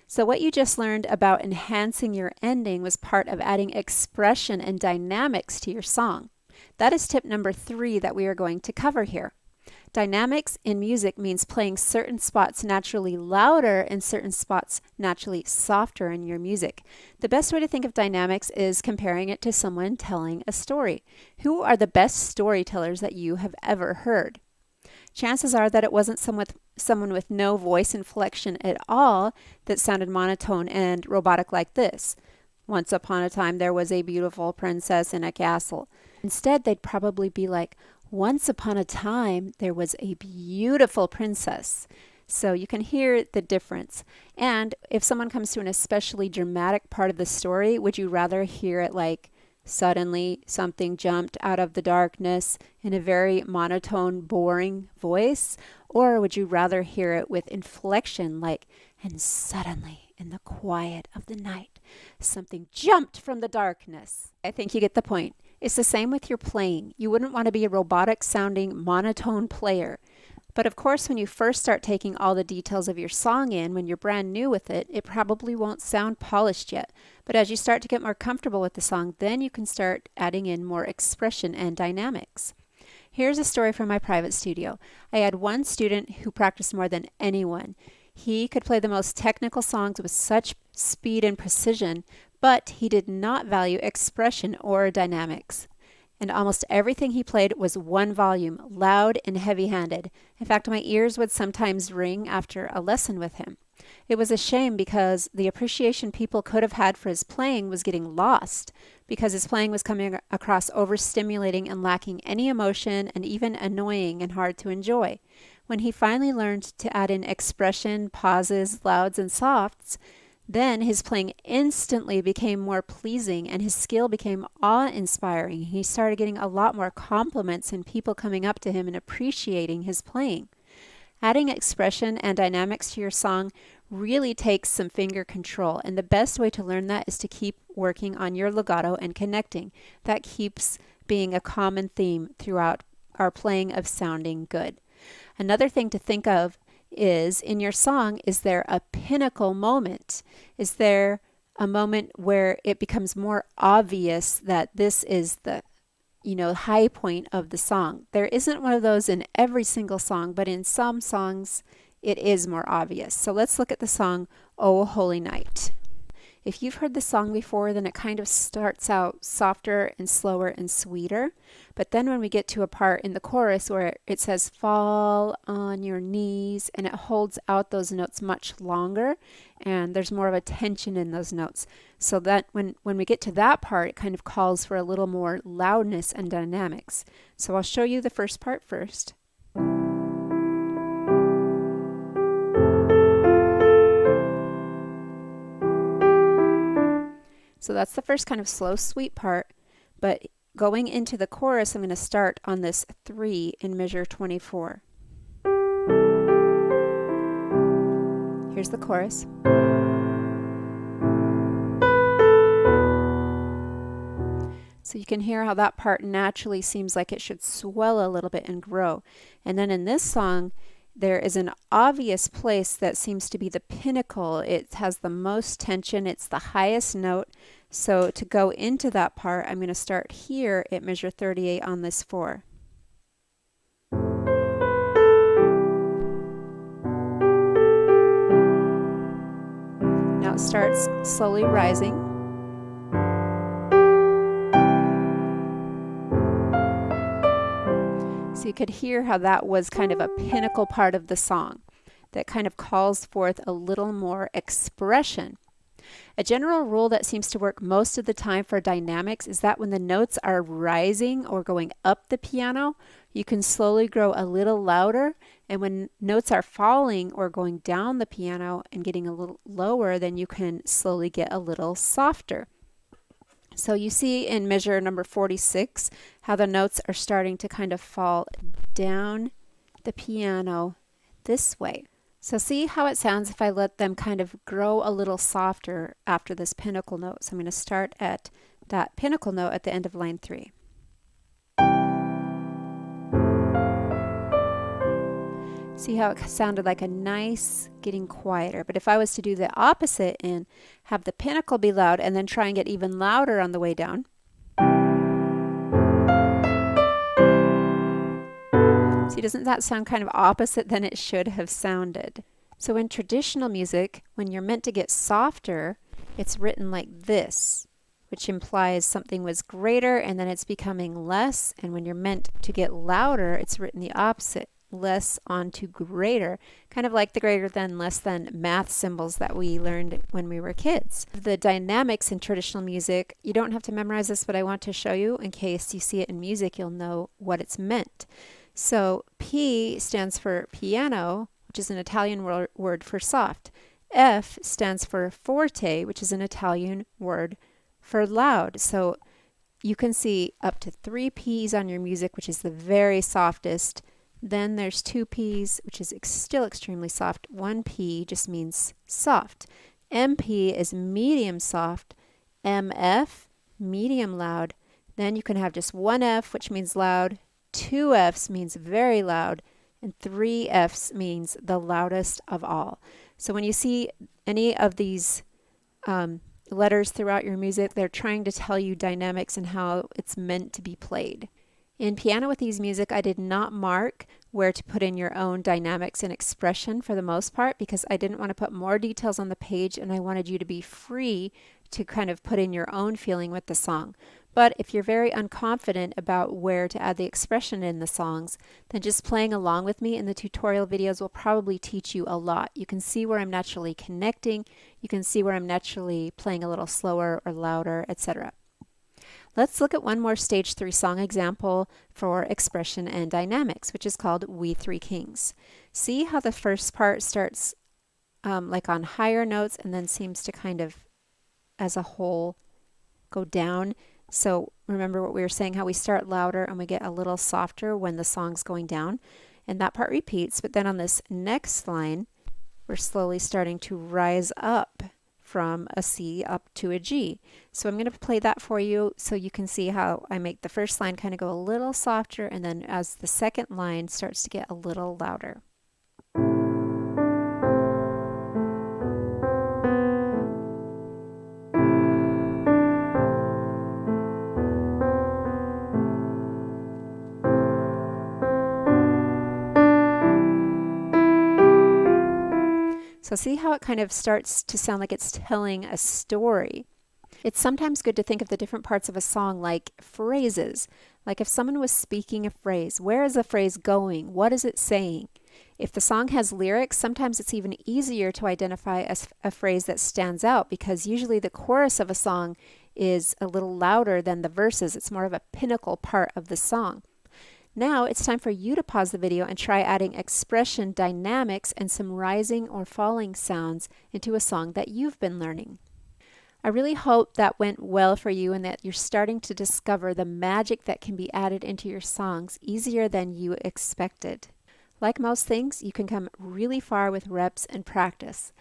So what you just learned about enhancing your ending was part of adding expression and dynamics to your song. That is tip number 3 that we are going to cover here. Dynamics in music means playing certain spots naturally louder and certain spots naturally softer in your music. The best way to think of dynamics is comparing it to someone telling a story. Who are the best storytellers that you have ever heard? Chances are that it wasn't someone with no voice inflection at all that sounded monotone and robotic like this. Once upon a time, there was a beautiful princess in a castle. Instead, they'd probably be like, once upon a time, there was a beautiful princess. So you can hear the difference. And if someone comes to an especially dramatic part of the story, would you rather hear it like, suddenly something jumped out of the darkness in a very monotone, boring voice? Or would you rather hear it with inflection like, and suddenly in the quiet of the night, something jumped from the darkness? I think you get the point. It's the same with your playing. You wouldn't want to be a robotic sounding monotone player. But of course, when you first start taking all the details of your song in, when you're brand new with it, it probably won't sound polished yet. But as you start to get more comfortable with the song, then you can start adding in more expression and dynamics. Here's a story from my private studio. I had one student who practiced more than anyone. He could play the most technical songs with such speed and precision, but he did not value expression or dynamics. And almost everything he played was one volume, loud and heavy-handed. In fact, my ears would sometimes ring after a lesson with him. It was a shame because the appreciation people could have had for his playing was getting lost because his playing was coming across overstimulating and lacking any emotion and even annoying and hard to enjoy. When he finally learned to add in expression, pauses, louds, and softs, then his playing instantly became more pleasing and his skill became awe-inspiring. He started getting a lot more compliments and people coming up to him and appreciating his playing. Adding expression and dynamics to your song really takes some finger control, and the best way to learn that is to keep working on your legato and connecting. That keeps being a common theme throughout our playing of sounding good. Another thing to think of is in your song, is there a pinnacle moment? Is there a moment where it becomes more obvious that this is the high point of the song? There isn't one of those in every single song, but in some songs it is more obvious. So let's look at the song, "O Holy Night." If you've heard the song before, then it kind of starts out softer and slower and sweeter. But then when we get to a part in the chorus where it says, "Fall on your knees," and it holds out those notes much longer, and there's more of a tension in those notes. So that when we get to that part, it kind of calls for a little more loudness and dynamics. So I'll show you the first part first. So that's the first kind of slow, sweet part. But going into the chorus, I'm going to start on this 3 in measure 24. Here's the chorus. So you can hear how that part naturally seems like it should swell a little bit and grow. And then in this song, there is an obvious place that seems to be the pinnacle. It has the most tension. It's the highest note. So to go into that part, I'm going to start here at measure 38 on this 4. Now it starts slowly rising. So you could hear how that was kind of a pinnacle part of the song that kind of calls forth a little more expression. A general rule that seems to work most of the time for dynamics is that when the notes are rising or going up the piano, you can slowly grow a little louder, and when notes are falling or going down the piano and getting a little lower, then you can slowly get a little softer. So you see in measure number 46 how the notes are starting to kind of fall down the piano this way. So see how it sounds if I let them kind of grow a little softer after this pinnacle note. So I'm going to start at that pinnacle note at the end of line 3. See how it sounded like a nice getting quieter. But if I was to do the opposite and have the pinnacle be loud and then try and get even louder on the way down. See, doesn't that sound kind of opposite than it should have sounded? So in traditional music, when you're meant to get softer, it's written like this, which implies something was greater and then it's becoming less. And when you're meant to get louder, it's written the opposite, less onto greater, kind of like the greater than, less than math symbols that we learned when we were kids. The dynamics in traditional music, you don't have to memorize this, but I want to show you in case you see it in music, you'll know what it's meant. So P stands for piano, which is an Italian word for soft. F stands for forte, which is an Italian word for loud. So you can see up to 3 P's on your music, which is the very softest. Then there's 2 P's, which is still extremely soft. 1 P just means soft. MP is medium soft. MF, medium loud. Then you can have just 1 F, which means loud. 2 F's means very loud. And 3 F's means the loudest of all. So when you see any of these letters throughout your music, they're trying to tell you dynamics and how it's meant to be played. In Piano with Ease music, I did not mark where to put in your own dynamics and expression for the most part because I didn't want to put more details on the page and I wanted you to be free to kind of put in your own feeling with the song. But if you're very unconfident about where to add the expression in the songs, then just playing along with me in the tutorial videos will probably teach you a lot. You can see where I'm naturally connecting, you can see where I'm naturally playing a little slower or louder, etc. Let's look at one more stage 3 song example for expression and dynamics, which is called We Three Kings. See how the first part starts like on higher notes and then seems to kind of, as a whole, go down. So remember what we were saying, how we start louder and we get a little softer when the song's going down. And that part repeats, but then on this next line, we're slowly starting to rise up from a C up to a G. So I'm going to play that for you so you can see how I make the first line kind of go a little softer and then as the second line starts to get a little louder. So see how it kind of starts to sound like it's telling a story. It's sometimes good to think of the different parts of a song like phrases. Like if someone was speaking a phrase, where is the phrase going? What is it saying? If the song has lyrics, sometimes it's even easier to identify a phrase that stands out because usually the chorus of a song is a little louder than the verses. It's more of a pinnacle part of the song. Now it's time for you to pause the video and try adding expression, dynamics, and some rising or falling sounds into a song that you've been learning. I really hope that went well for you and that you're starting to discover the magic that can be added into your songs easier than you expected. Like most things, you can come really far with reps and practice.